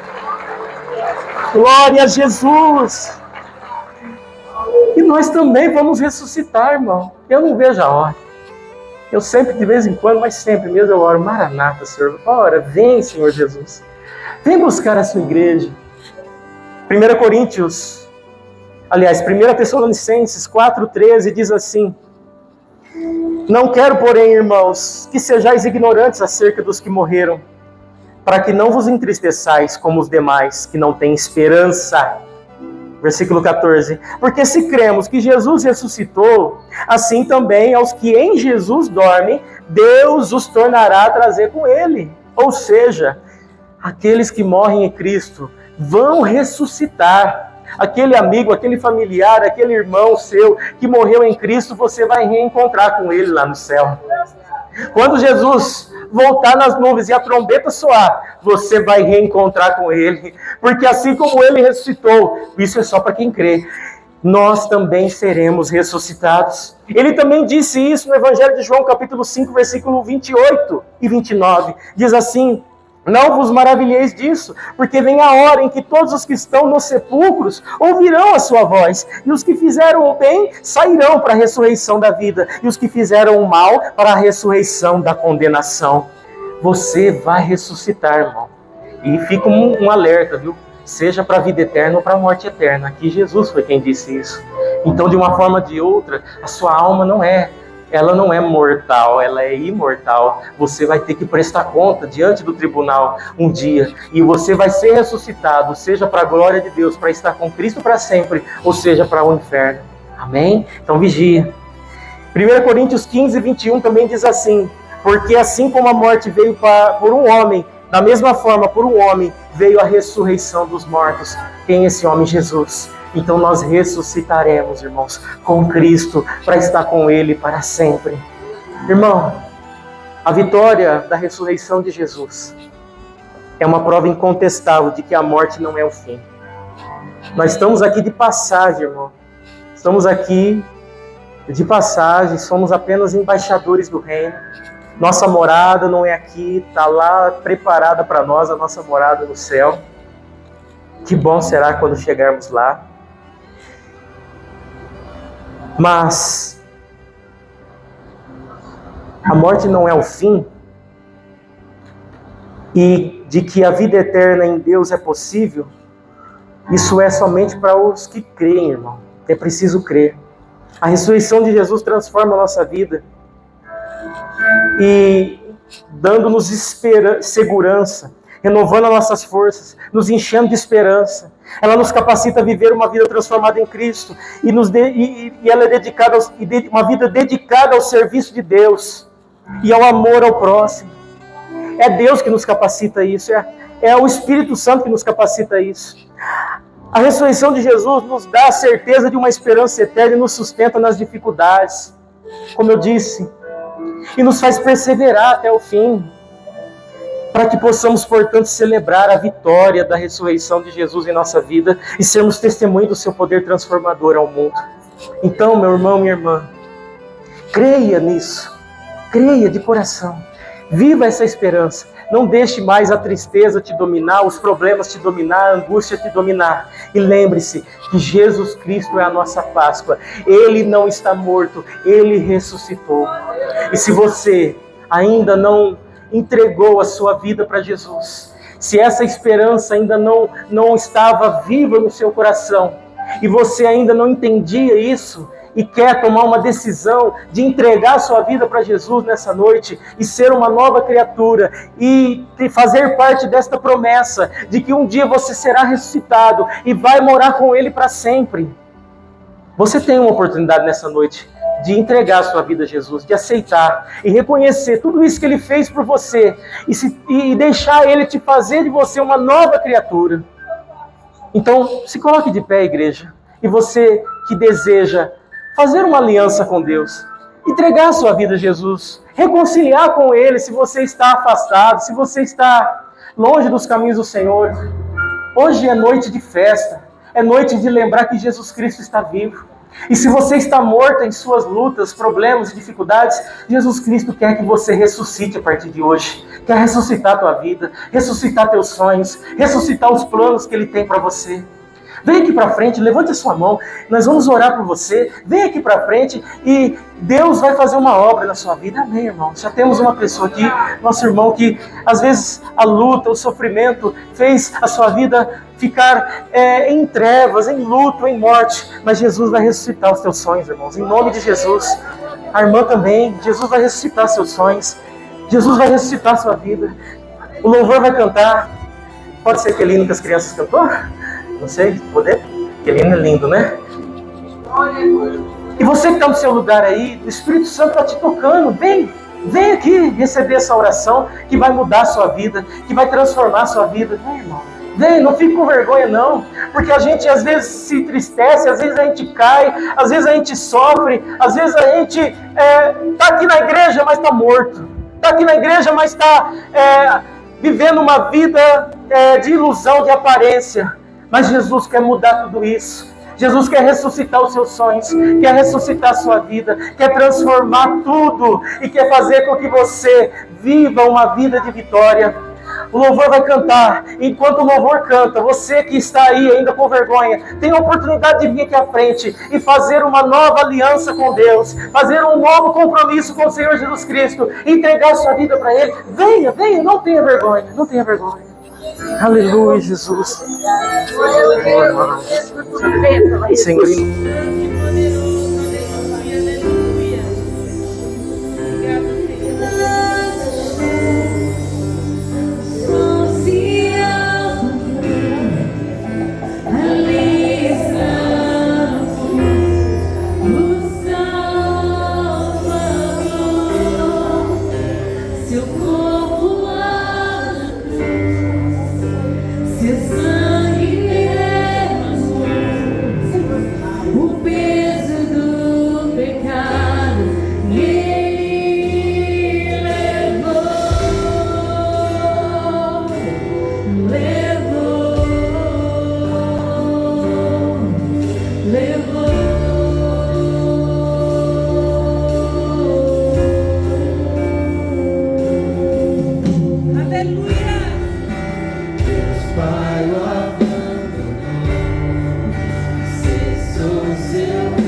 Glória a Jesus. E nós também vamos ressuscitar, irmão. Eu não vejo a hora. Eu sempre, de vez em quando, mas sempre mesmo eu oro, Maranata, Senhor. Ora, vem, Senhor Jesus. Vem buscar a sua igreja. 1 Tessalonicenses 4,13 diz assim: não quero, porém, irmãos, que sejais ignorantes acerca dos que morreram, para que não vos entristeçais como os demais, que não têm esperança. Versículo 14. Porque se cremos que Jesus ressuscitou, assim também aos que em Jesus dormem, Deus os tornará a trazer com ele. Ou seja, aqueles que morrem em Cristo vão ressuscitar. Aquele amigo, aquele familiar, aquele irmão seu que morreu em Cristo, você vai reencontrar com ele lá no céu. Quando Jesus voltar nas nuvens e a trombeta soar, você vai reencontrar com ele. Porque assim como ele ressuscitou, isso é só para quem crê, nós também seremos ressuscitados. Ele também disse isso no Evangelho de João, capítulo 5, versículo 28 e 29. Diz assim: não vos maravilheis disso, porque vem a hora em que todos os que estão nos sepulcros ouvirão a sua voz, e os que fizeram o bem sairão para a ressurreição da vida, e os que fizeram o mal para a ressurreição da condenação. Você vai ressuscitar, irmão. E fica um alerta, viu? Seja para a vida eterna ou para a morte eterna. Aqui Jesus foi quem disse isso. Então, de uma forma ou de outra, a sua alma não é mortal, ela é imortal. Você vai ter que prestar conta diante do tribunal um dia, e você vai ser ressuscitado, seja para a glória de Deus, para estar com Cristo para sempre, ou seja, para o inferno. Amém? Então vigia. 1 Coríntios 15, 21 também diz assim: porque assim como a morte veio por um homem, da mesma forma por um homem veio a ressurreição dos mortos. Quem é esse homem? Jesus. Então nós ressuscitaremos, irmãos, com Cristo, para estar com Ele para sempre. Irmão, a vitória da ressurreição de Jesus é uma prova incontestável de que a morte não é o fim. Nós estamos aqui de passagem, irmão. Estamos aqui de passagem, somos apenas embaixadores do reino. Nossa morada não é aqui, está lá preparada para nós a nossa morada no céu. Que bom será quando chegarmos lá. Mas a morte não é o fim, e de que a vida eterna em Deus é possível, isso é somente para os que creem, irmão. É preciso crer. A ressurreição de Jesus transforma a nossa vida e dando-nos segurança, renovando as nossas forças, nos enchendo de esperança. Ela nos capacita a viver uma vida transformada em Cristo e ela é dedicada uma vida dedicada ao serviço de Deus e ao amor ao próximo. É Deus que nos capacita a isso, é o Espírito Santo que nos capacita a isso. A ressurreição de Jesus nos dá a certeza de uma esperança eterna e nos sustenta nas dificuldades, como eu disse, e nos faz perseverar até o fim, para que possamos, portanto, celebrar a vitória da ressurreição de Jesus em nossa vida e sermos testemunho do seu poder transformador ao mundo. Então, meu irmão, minha irmã, creia nisso, creia de coração, viva essa esperança. Não deixe mais a tristeza te dominar, os problemas te dominar, a angústia te dominar. E lembre-se que Jesus Cristo é a nossa Páscoa. Ele não está morto, Ele ressuscitou. E se você ainda não entregou a sua vida para Jesus, se essa esperança ainda não estava viva no seu coração, e você ainda não entendia isso, e quer tomar uma decisão de entregar a sua vida para Jesus nessa noite e ser uma nova criatura e fazer parte desta promessa de que um dia você será ressuscitado e vai morar com Ele para sempre. Você tem uma oportunidade nessa noite de entregar a sua vida a Jesus, de aceitar e reconhecer tudo isso que Ele fez por você e deixar Ele te fazer de você uma nova criatura. Então, se coloque de pé, igreja, e você que deseja fazer uma aliança com Deus, entregar a sua vida a Jesus, reconciliar com Ele se você está afastado, se você está longe dos caminhos do Senhor. Hoje é noite de festa, é noite de lembrar que Jesus Cristo está vivo. E se você está morto em suas lutas, problemas e dificuldades, Jesus Cristo quer que você ressuscite a partir de hoje. Quer ressuscitar a tua vida, ressuscitar teus sonhos, ressuscitar os planos que Ele tem para você. Vem aqui para frente, levante a sua mão, nós vamos orar por você. Vem aqui para frente e Deus vai fazer uma obra na sua vida. Amém, irmão? Já temos uma pessoa aqui, nosso irmão, que às vezes a luta, o sofrimento fez a sua vida ficar em trevas, em luto, em morte. Mas Jesus vai ressuscitar os teus sonhos, irmãos, em nome de Jesus. A irmã também, Jesus vai ressuscitar seus sonhos. Jesus vai ressuscitar a sua vida. O louvor vai cantar. Pode ser aquele que as crianças cantou? Não sei, poder? Aquele é lindo, né? E você que está no seu lugar aí, o Espírito Santo está te tocando. Vem aqui receber essa oração que vai mudar a sua vida, que vai transformar a sua vida. Vem, irmão. Vem, não fique com vergonha não, porque a gente às vezes se entristece, às vezes a gente cai, às vezes a gente sofre, às vezes a gente está aqui na igreja, mas está morto. Está aqui na igreja, mas está vivendo uma vida de ilusão, de aparência. Mas Jesus quer mudar tudo isso. Jesus quer ressuscitar os seus sonhos, quer ressuscitar a sua vida, quer transformar tudo e quer fazer com que você viva uma vida de vitória. O louvor vai cantar. Enquanto o louvor canta, você que está aí ainda com vergonha, tem a oportunidade de vir aqui à frente e fazer uma nova aliança com Deus, fazer um novo compromisso com o Senhor Jesus Cristo, entregar a sua vida para Ele. Venha, não tenha vergonha, não tenha vergonha. Aleluia, Jesus. Senhor. Pai, o abandonou, cessou seu